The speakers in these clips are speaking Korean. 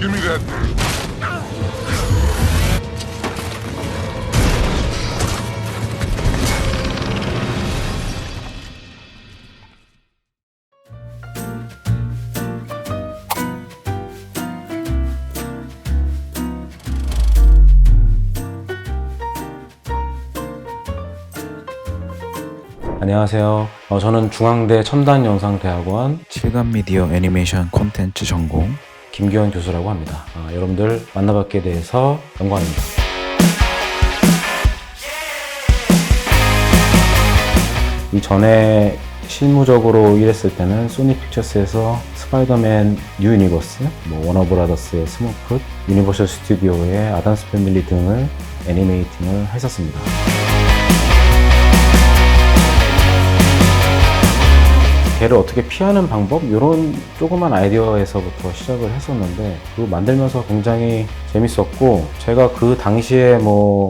Give me that. 안녕하세요. 저는 중앙대 첨단영상대학원 실감미디어 애니메이션 콘텐츠 전공 김기현 교수라고 합니다. 여러분들 만나뵙게 돼서 영광입니다. 이전에 실무적으로 일했을 때는 소니 픽처스에서 스파이더맨 뉴 유니버스, 워너브라더스의 스모프, 유니버셜 스튜디오의 아담스 패밀리 등을 애니메이팅을 했었습니다. 걔를 어떻게 피하는 방법? 이런 조그만 아이디어에서부터 시작을 했었는데 그거 만들면서 굉장히 재밌었고 제가 그 당시에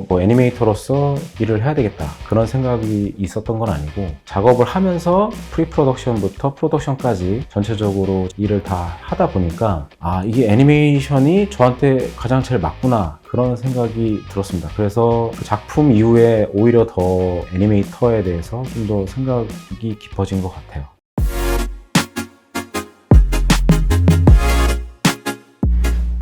애니메이터로서 일을 해야 되겠다 그런 생각이 있었던 건 아니고 작업을 하면서 프리프로덕션부터 프로덕션까지 전체적으로 일을 다 하다 보니까 이게 애니메이션이 저한테 가장 제일 맞구나 그런 생각이 들었습니다. 그래서 그 작품 이후에 오히려 더 애니메이터에 대해서 좀 더 생각이 깊어진 것 같아요.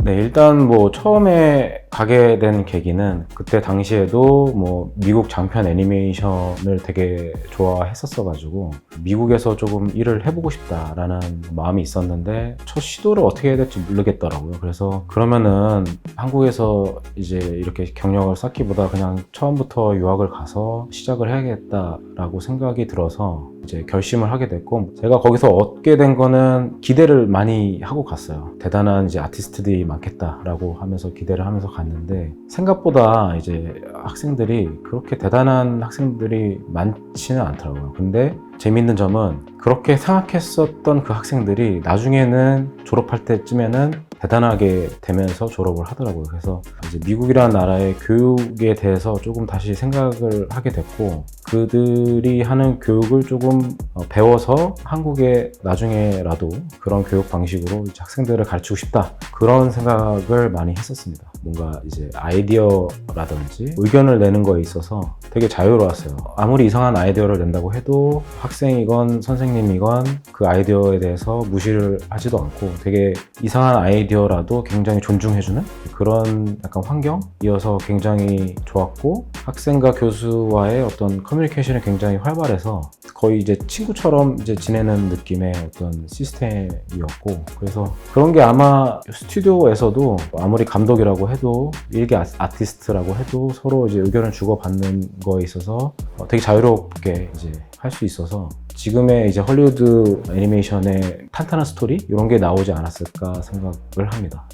네, 일단 처음에 가게 된 계기는 그때 당시에도 미국 장편 애니메이션을 되게 좋아했었어가지고 미국에서 조금 일을 해보고 싶다라는 마음이 있었는데 첫 시도를 어떻게 해야 될지 모르겠더라고요. 그래서 그러면은 한국에서 이제 이렇게 경력을 쌓기보다 그냥 처음부터 유학을 가서 시작을 해야겠다라고 생각이 들어서 이제 결심을 하게 됐고 제가 거기서 얻게 된 거는 기대를 많이 하고 갔어요. 대단한 이제 아티스트들이 많겠다라고 하면서 기대를 하면서 갔는데 생각보다 이제 학생들이 그렇게 대단한 학생들이 많지는 않더라고요. 근데 재밌는 점은 그렇게 생각했었던 그 학생들이 나중에는 졸업할 때쯤에는 대단하게 되면서 졸업을 하더라고요. 그래서 이제 미국이라는 나라의 교육에 대해서 조금 다시 생각을 하게 됐고 그들이 하는 교육을 조금 배워서 한국에 나중에라도 그런 교육 방식으로 학생들을 가르치고 싶다 그런 생각을 많이 했었습니다. 뭔가 이제 아이디어라든지 의견을 내는 거에 있어서 되게 자유로웠어요. 아무리 이상한 아이디어를 낸다고 해도 학생이건 선생님이건 그 아이디어에 대해서 무시를 하지도 않고 되게 이상한 아이디어라도 굉장히 존중해주는 그런 약간 환경이어서 굉장히 좋았고 학생과 교수와의 어떤 커뮤니케이션이 굉장히 활발해서 거의 이제 친구처럼 이제 지내는 느낌의 어떤 시스템이었고 그래서 그런 게 아마 스튜디오에서도 아무리 감독이라고 해도 일개 아티스트라고 해도 서로 이제 의견을 주고받는 거에 있어서 되게 자유롭게 이제 할 수 있어서 지금의 이제 헐리우드 애니메이션의 탄탄한 스토리 이런 게 나오지 않았을까 생각을 합니다.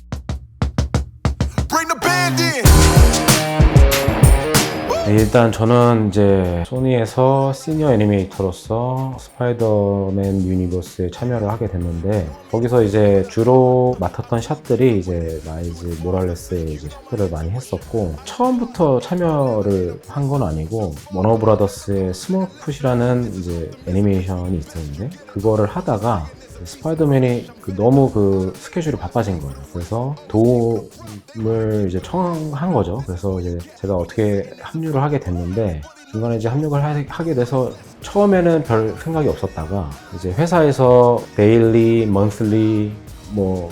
네, 일단 저는 이제 소니에서 시니어 애니메이터로서 스파이더맨 유니버스에 참여를 하게 됐는데 거기서 이제 주로 맡았던 샷들이 이제 마일즈 모랄레스의 이제 샷들을 많이 했었고 처음부터 참여를 한 건 아니고 워너브라더스의 스몰풋이라는 이제 애니메이션이 있었는데 그거를 하다가 스파이더맨이 너무 그 스케줄이 바빠진 거예요. 그래서 도움을 이제 청한 거죠. 그래서 이제 제가 어떻게 합류를 하게 됐는데 중간에 이제 합류를 하게 돼서 처음에는 별 생각이 없었다가 이제 회사에서 데일리, 먼슬리,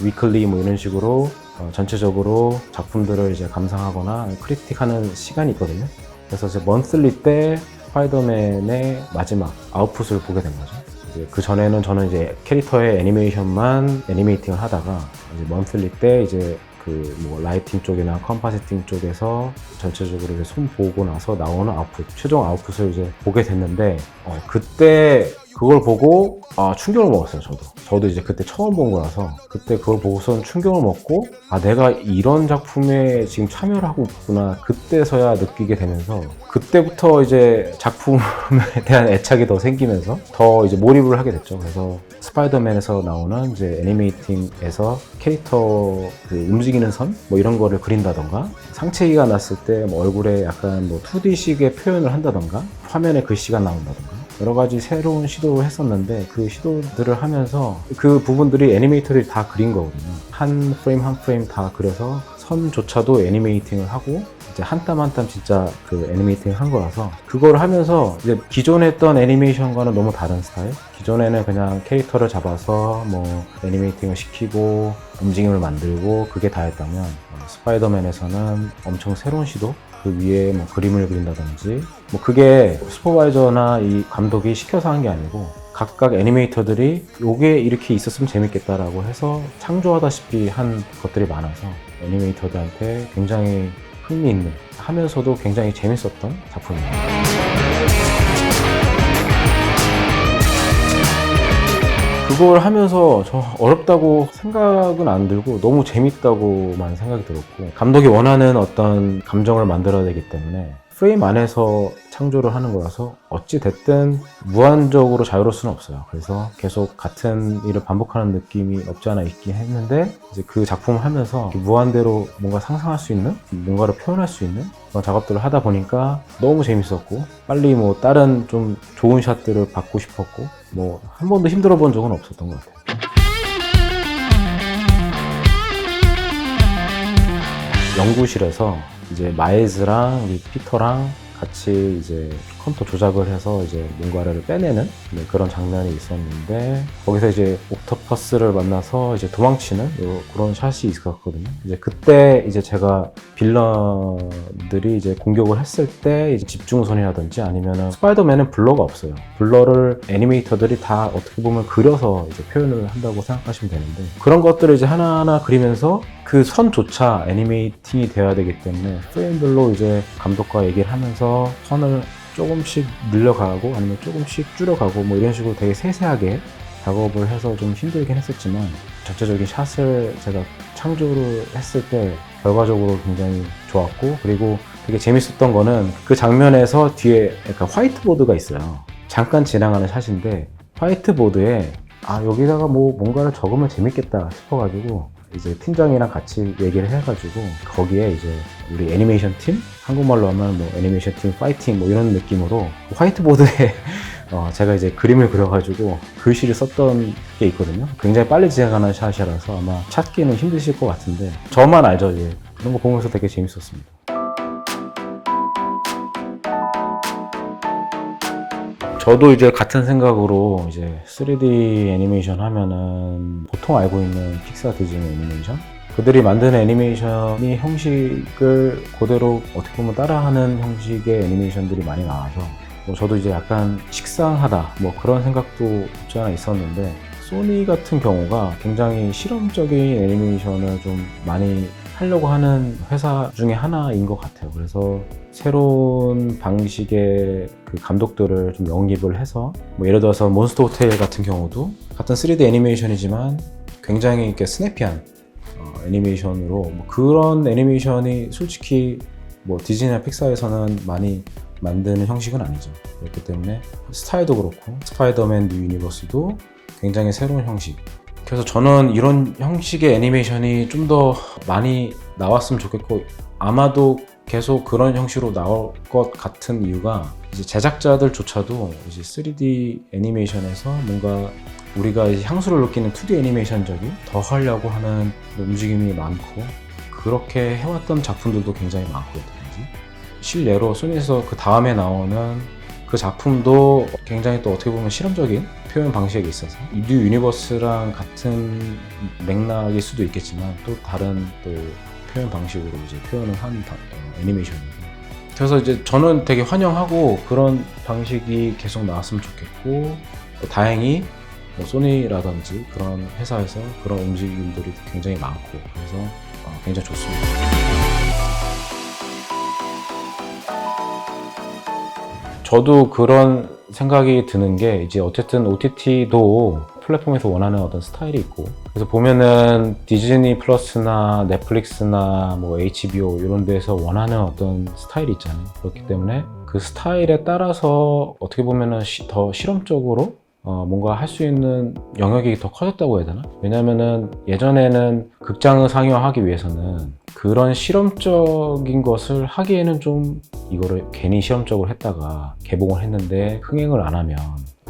위클리 이런 식으로 전체적으로 작품들을 이제 감상하거나 크리틱하는 시간이 있거든요. 그래서 이제 먼슬리 때 스파이더맨의 마지막 아웃풋을 보게 된 거죠. 그 전에는 저는 이제 캐릭터의 애니메이션만 애니메이팅을 하다가 이제 먼슬리 때 이제 라이팅 쪽이나 컴포지팅 쪽에서 전체적으로 이제 손 보고 나서 나오는 아웃풋, 최종 아웃풋을 이제 보게 됐는데 그때 그걸 보고 충격을 먹었어요. 저도 이제 그때 처음 본 거라서 그때 그걸 보고선 충격을 먹고 내가 이런 작품에 지금 참여를 하고 있구나 그때서야 느끼게 되면서 그때부터 이제 작품에 대한 애착이 더 생기면서 더 이제 몰입을 하게 됐죠. 그래서 스파이더맨에서 나오는 이제 애니메이팅에서 캐릭터 움직이는 선 이런 거를 그린다던가 상체기가 났을 때 얼굴에 약간 2D식의 표현을 한다던가 화면에 글씨가 나온다던가 여러 가지 새로운 시도를 했었는데 그 시도들을 하면서 그 부분들이 애니메이터들이 다 그린 거거든요. 한 프레임 한 프레임 다 그려서 선조차도 애니메이팅을 하고 이제 한 땀 한 땀 진짜 그 애니메이팅을 한 거라서 그걸 하면서 이제 기존에 했던 애니메이션과는 너무 다른 스타일? 기존에는 그냥 캐릭터를 잡아서 뭐 애니메이팅을 시키고 움직임을 만들고 그게 다였다면 스파이더맨에서는 엄청 새로운 시도? 그 위에 뭐 그림을 그린다든지 뭐 그게 슈퍼바이저나 이 감독이 시켜서 한 게 아니고 각각 애니메이터들이 요게 이렇게 있었으면 재밌겠다라고 해서 창조하다시피 한 것들이 많아서 애니메이터들한테 굉장히 흥미있는 하면서도 굉장히 재밌었던 작품입니다. 그걸 하면서 저 어렵다고 생각은 안 들고 너무 재밌다고만 생각이 들었고 감독이 원하는 어떤 감정을 만들어야 되기 때문에 프레임 안에서 창조를 하는 거라서 어찌 됐든 무한적으로 자유로울 수는 없어요. 그래서 계속 같은 일을 반복하는 느낌이 없지 않아 있긴 했는데 이제 그 작품을 하면서 무한대로 뭔가 상상할 수 있는 뭔가를 표현할 수 있는 그런 작업들을 하다 보니까 너무 재밌었고 빨리 뭐 다른 좀 좋은 샷들을 받고 싶었고 뭐 한 번도 힘들어 본 적은 없었던 것 같아요. 연구실에서 이제 마일즈랑 우리 피터랑 같이 이제 컴퓨터 조작을 해서 이제 뭔가를 빼내는 그런 장면이 있었는데 거기서 이제 옥토퍼스를 만나서 이제 도망치는 그런 샷이 있었거든요. 이제 그때 이제 제가 빌런들이 이제 공격을 했을 때 이제 집중선이라든지 아니면은 스파이더맨은 블러가 없어요. 블러를 애니메이터들이 다 어떻게 보면 그려서 이제 표현을 한다고 생각하시면 되는데 그런 것들을 이제 하나하나 그리면서 그 선조차 애니메이팅이 되어야 되기 때문에 프레임별로 이제 감독과 얘기를 하면서 선을 조금씩 늘려가고 아니면 조금씩 줄여가고 뭐 이런 식으로 되게 세세하게 작업을 해서 좀 힘들긴 했었지만 전체적인 샷을 제가 창조를 했을 때 결과적으로 굉장히 좋았고 그리고 되게 재밌었던 거는 그 장면에서 뒤에 약간 화이트보드가 있어요. 잠깐 지나가는 샷인데 화이트보드에 여기다가 뭐 뭔가를 적으면 재밌겠다 싶어가지고 이제 팀장이랑 같이 얘기를 해가지고 거기에 이제 우리 애니메이션 팀 한국말로 하면 뭐 애니메이션 팀 파이팅 뭐 이런 느낌으로 화이트보드에 제가 이제 그림을 그려가지고 글씨를 썼던 게 있거든요. 굉장히 빨리 지나가는 샷이라서 아마 찾기는 힘드실 것 같은데 저만 알죠. 이제 그런 거 보면서 되게 재밌었습니다. 저도 이제 같은 생각으로 이제 3D 애니메이션 하면은 보통 알고 있는 픽사 디즈니 애니메이션 그들이 만드는 애니메이션이 형식을 그대로 어떻게 보면 따라하는 형식의 애니메이션들이 많이 나와서 뭐 저도 이제 약간 식상하다 뭐 그런 생각도 없지 않아 있었는데 소니 같은 경우가 굉장히 실험적인 애니메이션을 좀 많이 하려고 하는 회사 중에 하나인 것 같아요. 그래서 새로운 방식의 그 감독들을 좀 영입을 해서 뭐 예를 들어서 몬스터 호텔 같은 경우도 같은 3D 애니메이션이지만 굉장히 이렇게 스냅피한 애니메이션으로 뭐 그런 애니메이션이 솔직히 뭐 디즈니나 픽사에서는 많이 만드는 형식은 아니죠. 그렇기 때문에 스타일도 그렇고 스파이더맨 뉴 유니버스도 굉장히 새로운 형식. 그래서 저는 이런 형식의 애니메이션이 좀 더 많이 나왔으면 좋겠고 아마도 계속 그런 형식으로 나올 것 같은 이유가 이제 제작자들조차도 이제 3D 애니메이션에서 뭔가 우리가 이제 향수를 느끼는 2D 애니메이션적인 더 하려고 하는 움직임이 많고 그렇게 해왔던 작품들도 굉장히 많거든요. 실례로 소니에서 그 다음에 나오는 그 작품도 굉장히 또 어떻게 보면 실험적인 표현 방식이 있어서 뉴 유니버스랑 같은 맥락일 수도 있겠지만 또 다른 또 표현 방식으로 이제 표현을 한 애니메이션이고 그래서 이제 저는 되게 환영하고 그런 방식이 계속 나왔으면 좋겠고 또 다행히 뭐 소니라든지 그런 회사에서 그런 움직임들이 굉장히 많고 그래서 굉장히 좋습니다. 저도 그런 생각이 드는 게 이제 어쨌든 OTT도 플랫폼에서 원하는 어떤 스타일이 있고 그래서 보면은 디즈니 플러스나 넷플릭스나 뭐 HBO 이런 데서 원하는 어떤 스타일이 있잖아요. 그렇기 때문에 그 스타일에 따라서 어떻게 보면은 더 실험적으로 뭔가 할 수 있는 영역이 더 커졌다고 해야 되나? 왜냐면은 예전에는 극장을 상영하기 위해서는 그런 실험적인 것을 하기에는 좀 이거를 괜히 실험적으로 했다가 개봉을 했는데 흥행을 안 하면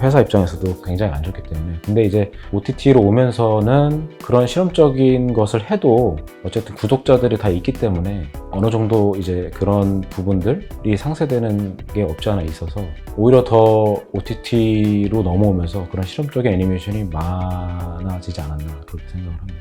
회사 입장에서도 굉장히 안 좋기 때문에. 근데 이제 OTT로 오면서는 그런 실험적인 것을 해도 어쨌든 구독자들이 다 있기 때문에 어느 정도 이제 그런 부분들이 상쇄되는 게 없지 않아 있어서 오히려 더 OTT로 넘어오면서 그런 실험적인 애니메이션이 많아지지 않았나 그렇게 생각을 합니다.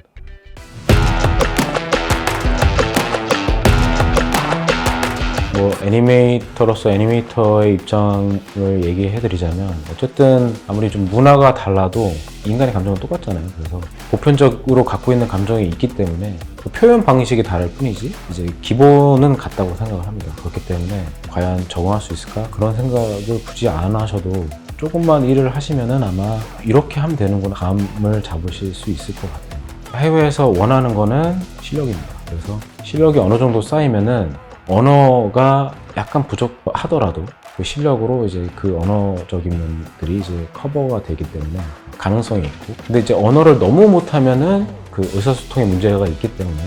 뭐 애니메이터로서 애니메이터의 입장을 얘기해드리자면 어쨌든 아무리 좀 문화가 달라도 인간의 감정은 똑같잖아요. 그래서 보편적으로 갖고 있는 감정이 있기 때문에 그 표현 방식이 다를 뿐이지 이제 기본은 같다고 생각을 합니다. 그렇기 때문에 과연 적응할 수 있을까? 그런 생각을 굳이 안 하셔도 조금만 일을 하시면은 아마 이렇게 하면 되는구나 감을 잡으실 수 있을 것 같아요. 해외에서 원하는 거는 실력입니다. 그래서 실력이 어느 정도 쌓이면은 언어가 약간 부족하더라도 그 실력으로 이제 그 언어적인 면들이 이제 커버가 되기 때문에 가능성이 있고, 근데 이제 언어를 너무 못하면은 그 의사소통에 문제가 있기 때문에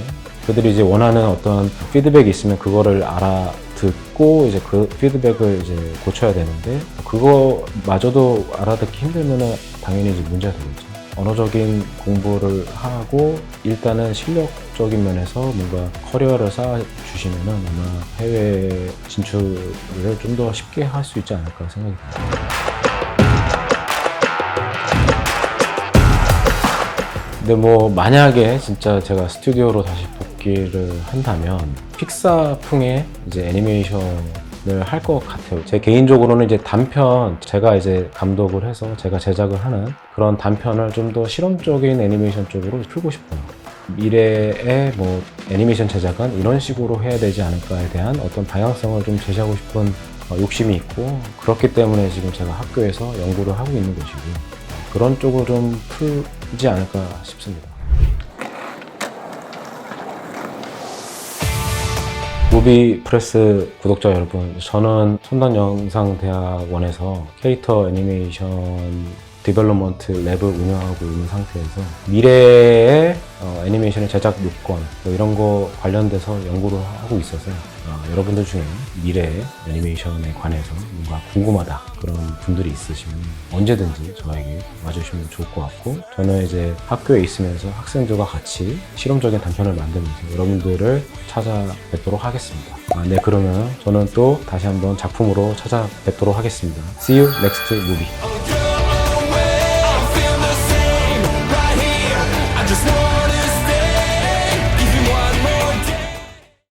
그들이 이제 원하는 어떤 피드백이 있으면 그거를 알아듣고 이제 그 피드백을 이제 고쳐야 되는데 그거마저도 알아듣기 힘들면은 당연히 이제 문제가 되겠죠. 언어적인 공부를 하고 일단은 실력적인 면에서 뭔가 커리어를 쌓아주시면은 아마 해외 진출을 좀 더 쉽게 할 수 있지 않을까 생각이 듭니다. 근데 뭐 만약에 진짜 제가 스튜디오로 다시 복귀를 한다면 픽사풍의 이제 애니메이션을 할 것 같아요. 제 개인적으로는 이제 단편 제가 이제 감독을 해서 제가 제작을 하는 그런 단편을 좀 더 실험적인 애니메이션 쪽으로 풀고 싶어요. 미래의 뭐 애니메이션 제작은 이런 식으로 해야 되지 않을까에 대한 어떤 방향성을 좀 제시하고 싶은 욕심이 있고, 그렇기 때문에 지금 제가 학교에서 연구를 하고 있는 것이고 그런 쪽으로 좀 풀지 않을까 싶습니다. 무비프레스 구독자 여러분, 저는 손단영상대학원에서 캐릭터 애니메이션 디벨롭먼트 랩을 운영하고 있는 상태에서 미래의 애니메이션의 제작 요건 뭐 이런 거 관련돼서 연구를 하고 있어서 여러분들 중에 미래의 애니메이션에 관해서 뭔가 궁금하다 그런 분들이 있으시면 언제든지 저에게 와주시면 좋을 것 같고, 저는 이제 학교에 있으면서 학생들과 같이 실험적인 단편을 만들면서 여러분들을 찾아뵙도록 하겠습니다. 네, 그러면 저는 또 다시 한번 작품으로 찾아뵙도록 하겠습니다. See you next movie.